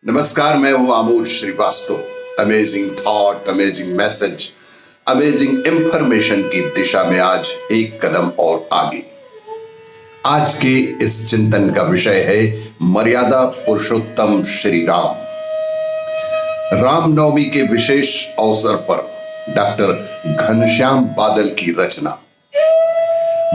नमस्कार, मैं हूं Amod Srivastava. Amazing thought, amazing message, amazing information की दिशा में आज एक कदम और आगे। आज के इस चिंतन का विषय है मर्यादा पुरुषोत्तम श्री राम। रामनवमी के विशेष अवसर पर डॉक्टर घनश्याम बादल की रचना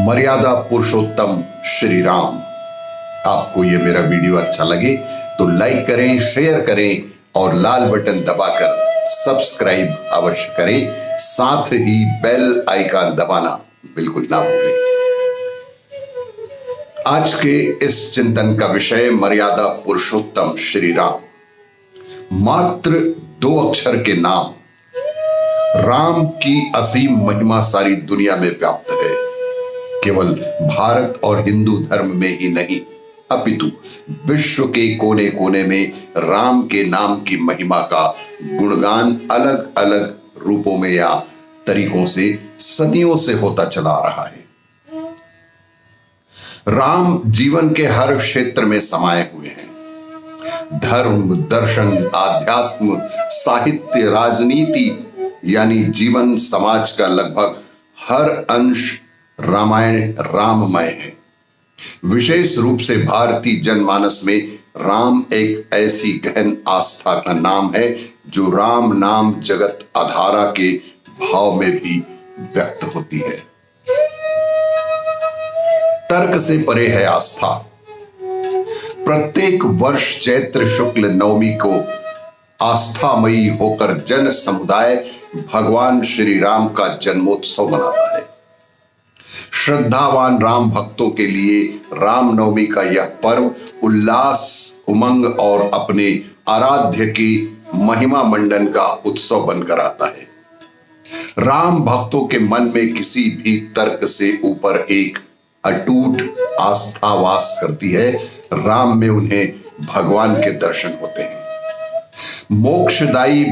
मर्यादा पुरुषोत्तम श्री राम। आपको यह मेरा वीडियो अच्छा लगे तो लाइक करें, शेयर करें और लाल बटन दबाकर सब्सक्राइब अवश्य करें। साथ ही बेल आइकन दबाना बिल्कुल ना भूलें। आज के इस चिंतन का विषय मर्यादा पुरुषोत्तम श्री राम। मात्र 2 अक्षर के नाम राम की असीम महिमा सारी दुनिया में व्याप्त है। केवल भारत और हिंदू धर्म में ही नहीं, अपितु विश्व के कोने कोने में राम के नाम की महिमा का गुणगान अलग अलग रूपों में या तरीकों से सदियों से होता चला आ रहा है। राम जीवन के हर क्षेत्र में समाये हुए हैं। धर्म, दर्शन, आध्यात्म, साहित्य, राजनीति यानी जीवन समाज का लगभग हर अंश रामायण राममय है। विशेष रूप से भारतीय जनमानस में राम एक ऐसी गहन आस्था का नाम है जो राम नाम जगत आधारा के भाव में भी व्यक्त होती है। तर्क से परे है आस्था। प्रत्येक वर्ष चैत्र शुक्ल नवमी को आस्थामयी होकर जन समुदाय भगवान श्री राम का जन्मोत्सव मनाता है। श्रद्धावान राम भक्तों के लिए रामनवमी का यह पर्व उल्लास, उमंग और अपने आराध्य की महिमा मंडन का उत्सव बनकर आता है। राम भक्तों के मन में किसी भी तर्क से ऊपर एक अटूट आस्था वास करती है। राम में उन्हें भगवान के दर्शन होते हैं। मोक्षदायी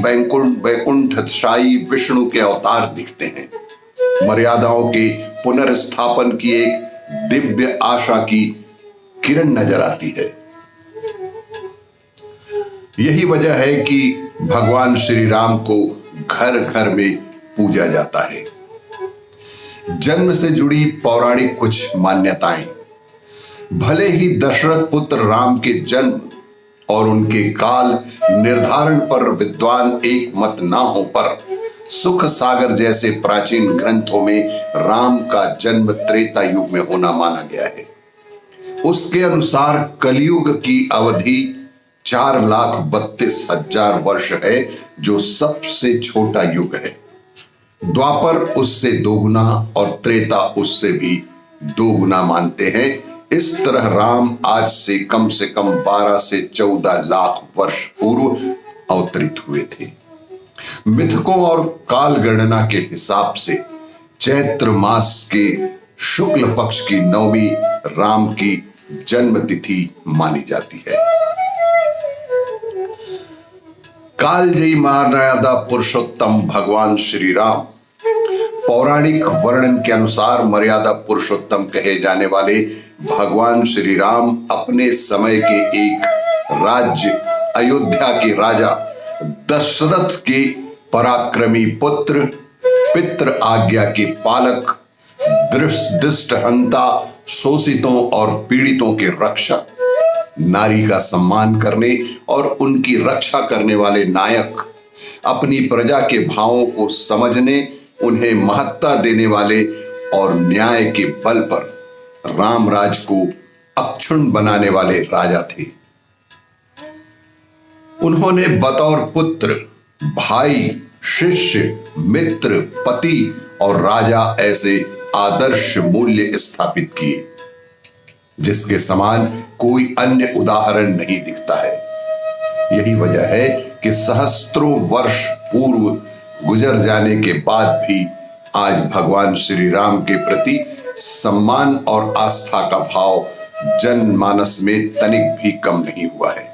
वैकुंठशाही विष्णु के अवतार दिखते हैं। मर्यादाओं के पुनर्स्थापन की एक दिव्य आशा की किरण नजर आती है। यही वजह है कि भगवान श्री राम को घर घर में पूजा जाता है। जन्म से जुड़ी पौराणिक कुछ मान्यताएं। भले ही दशरथ पुत्र राम के जन्म और उनके काल निर्धारण पर विद्वान एक मत ना हो, पर सुख सागर जैसे प्राचीन ग्रंथों में राम का जन्म त्रेता युग में होना माना गया है। उसके अनुसार कलयुग की अवधि 4,32,000 वर्ष है, जो सबसे छोटा युग है। द्वापर उससे 2 गुना और त्रेता उससे भी 2 गुना मानते हैं। इस तरह राम आज से कम 12 से 14 लाख वर्ष पूर्व अवतरित हुए थे। मिथकों और काल गणना के हिसाब से चैत्र मास के शुक्ल पक्ष की नवमी राम की जन्म तिथि मानी जाती है। कालजयी मर्यादा पुरुषोत्तम भगवान श्री राम। पौराणिक वर्णन के अनुसार मर्यादा पुरुषोत्तम कहे जाने वाले भगवान श्री राम अपने समय के एक राज्य अयोध्या के राजा दशरथ के पराक्रमी पुत्र, पितृ आज्ञा के पालक, दुष्ट हंता, शोषितों और पीड़ितों के रक्षक, नारी का सम्मान करने और उनकी रक्षा करने वाले नायक, अपनी प्रजा के भावों को समझने, उन्हें महत्ता देने वाले और न्याय के बल पर रामराज को अक्षुण्ण बनाने वाले राजा थे। उन्होंने बतौर पुत्र, भाई, शिष्य, मित्र, पति और राजा ऐसे आदर्श मूल्य स्थापित किए जिसके समान कोई अन्य उदाहरण नहीं दिखता है। यही वजह है कि सहस्त्रों वर्ष पूर्व गुजर जाने के बाद भी आज भगवान श्री राम के प्रति सम्मान और आस्था का भाव जनमानस में तनिक भी कम नहीं हुआ है।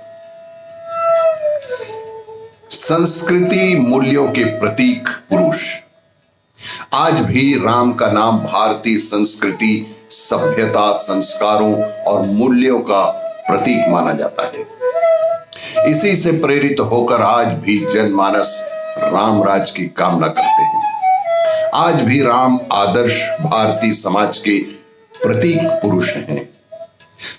संस्कृति मूल्यों के प्रतीक पुरुष। आज भी राम का नाम भारतीय संस्कृति, सभ्यता, संस्कारों और मूल्यों का प्रतीक माना जाता है। इसी से प्रेरित होकर आज भी जनमानस राम राज की कामना करते हैं। आज भी राम आदर्श भारतीय समाज के प्रतीक पुरुष हैं।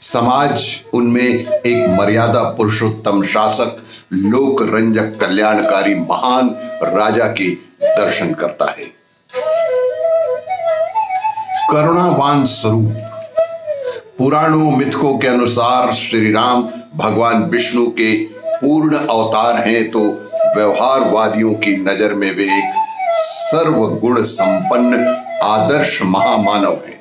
समाज उनमें एक मर्यादा पुरुषोत्तम शासक, लोक रंजक, कल्याणकारी महान राजा के दर्शन करता है। करुणावान स्वरूप। पुराणों मिथकों के अनुसार श्री राम भगवान विष्णु के पूर्ण अवतार हैं, तो व्यवहारवादियों की नजर में वे एक सर्वगुण संपन्न आदर्श महामानव हैं।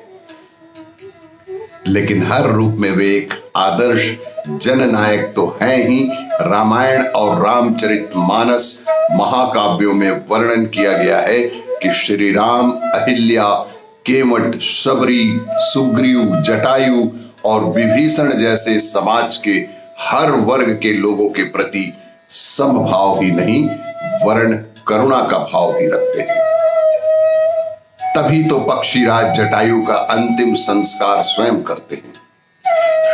लेकिन हर रूप में वे एक आदर्श जननायक तो हैं ही। रामायण और रामचरितमानस महाकाव्यों में वर्णन किया गया है कि श्री राम अहिल्या, केवट, शबरी, सुग्रीव, जटायु और विभीषण जैसे समाज के हर वर्ग के लोगों के प्रति समभाव ही नहीं, वर्ण करुणा का भाव भी रखते हैं। तभी तो पक्षीराज जटायु का अंतिम संस्कार स्वयं करते हैं।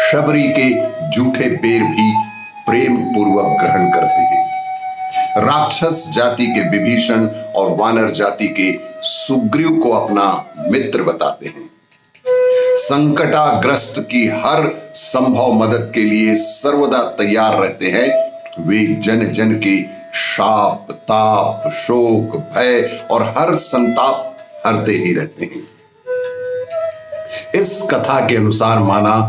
शबरी के जूठे पैर भी प्रेम पूर्वक ग्रहण करते हैं। राक्षस जाति के विभीषण और वानर जाति के सुग्रीव को अपना मित्र बताते हैं। संकटाग्रस्त की हर संभव मदद के लिए सर्वदा तैयार रहते हैं। वे जन जन के शाप, ताप, शोक, भय और हर संताप हरते ही रहते हैं। इस कथा के अनुसार माना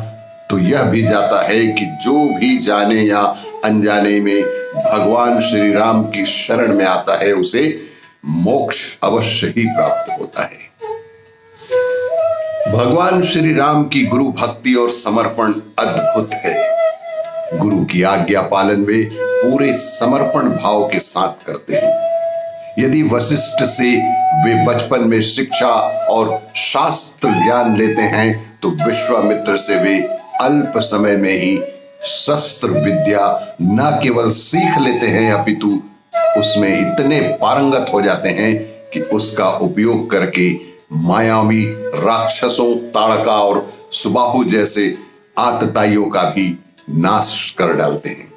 तो यह भी जाता है कि जो भी जाने या अनजाने में भगवान श्री राम की शरण में आता है, उसे मोक्ष अवश्य ही प्राप्त होता है। भगवान श्री राम की गुरु भक्ति और समर्पण अद्भुत है। गुरु की आज्ञा पालन में पूरे समर्पण भाव के साथ करते हैं। यदि वशिष्ठ से वे बचपन में शिक्षा और शास्त्र ज्ञान लेते हैं, तो विश्वामित्र से वे अल्प समय में ही शस्त्र विद्या न केवल सीख लेते हैं, अपितु उसमें इतने पारंगत हो जाते हैं कि उसका उपयोग करके मायावी राक्षसों, ताड़का और सुबाहु जैसे आतताइयों का भी नाश कर डालते हैं।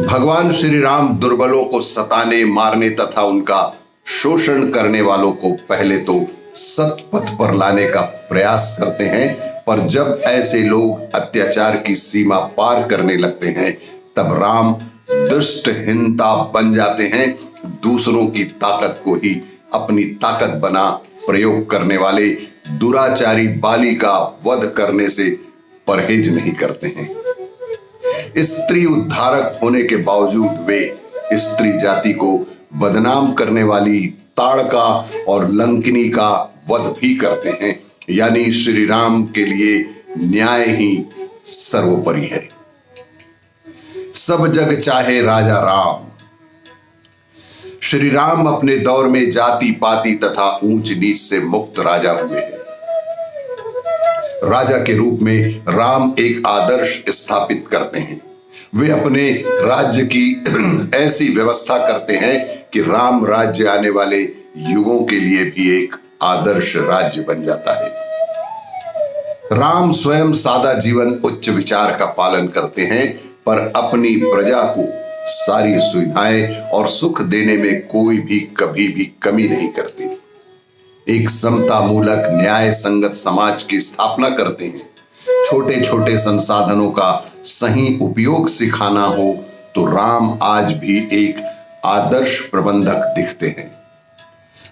भगवान श्री राम दुर्बलों को सताने, मारने तथा उनका शोषण करने वालों को पहले तो सत्पथ पर लाने का प्रयास करते हैं, पर जब ऐसे लोग अत्याचार की सीमा पार करने लगते हैं, तब राम दुष्टहीनता बन जाते हैं। दूसरों की ताकत को ही अपनी ताकत बना प्रयोग करने वाले दुराचारी बाली का वध करने से परहेज नहीं करते हैं। स्त्री उद्धारक होने के बावजूद वे स्त्री जाति को बदनाम करने वाली ताड़का और लंकिनी का वध भी करते हैं। यानी श्री राम के लिए न्याय ही सर्वोपरि है। सब जग चाहे राजा राम। श्री राम अपने दौर में जाति पाति तथा ऊंच नीच से मुक्त राजा हुए हैं। राजा के रूप में राम एक आदर्श स्थापित करते हैं। वे अपने राज्य की ऐसी व्यवस्था करते हैं कि राम राज्य आने वाले युगों के लिए भी एक आदर्श राज्य बन जाता है। राम स्वयं सादा जीवन, उच्च विचार का पालन करते हैं, पर अपनी प्रजा को सारी सुविधाएं और सुख देने में कोई भी कभी भी कमी नहीं करते। एक समता मूलक, न्याय संगत समाज की स्थापना करते हैं। छोटे छोटे संसाधनों का सही उपयोग सिखाना हो तो राम आज भी एक आदर्श प्रबंधक दिखते हैं।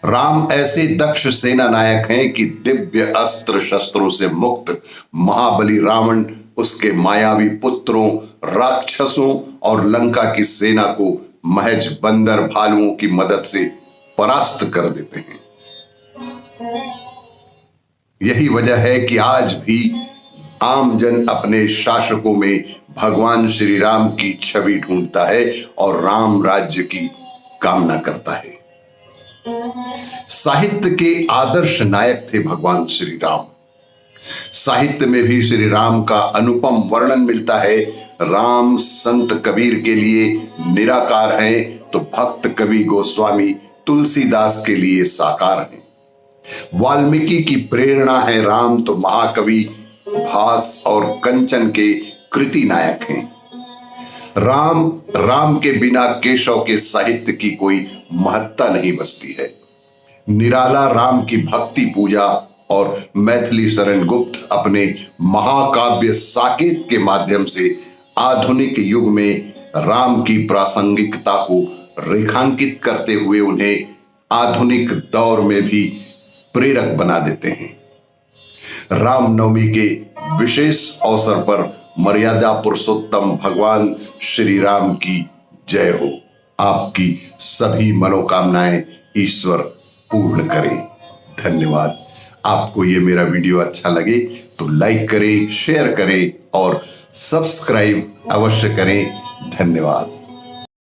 राम ऐसे दक्ष सेना नायक हैं कि दिव्य अस्त्र शस्त्रों से मुक्त महाबली रावण उसके मायावी पुत्रों, राक्षसों और लंका की सेना को महज बंदर भालुओं की मदद से परास्त कर देते हैं। यही वजह है कि आज भी आम जन अपने शासकों में भगवान श्री राम की छवि ढूंढता है और राम राज्य की कामना करता है। साहित्य के आदर्श नायक थे भगवान श्री राम। साहित्य में भी श्री राम का अनुपम वर्णन मिलता है। राम संत कबीर के लिए निराकार हैं, तो भक्त कवि गोस्वामी तुलसीदास के लिए साकार हैं। वाल्मीकि की प्रेरणा है राम, तो महाकवि भास और कंचन के कृति नायक हैं। राम के बिना केशव के साहित्य की कोई महत्ता नहीं बचती है। निराला राम की भक्ति पूजा और मैथिली शरण गुप्त अपने महाकाव्य साकेत के माध्यम से आधुनिक युग में राम की प्रासंगिकता को रेखांकित करते हुए उन्हें आधुनिक दौर में भी प्रेरक बना देते हैं। रामनवमी के विशेष अवसर पर मर्यादा पुरुषोत्तम भगवान श्री राम की जय हो। आपकी सभी मनोकामनाएं ईश्वर पूर्ण करे। धन्यवाद। आपको ये मेरा वीडियो अच्छा लगे तो लाइक करें, शेयर करें और सब्सक्राइब अवश्य करें। धन्यवाद।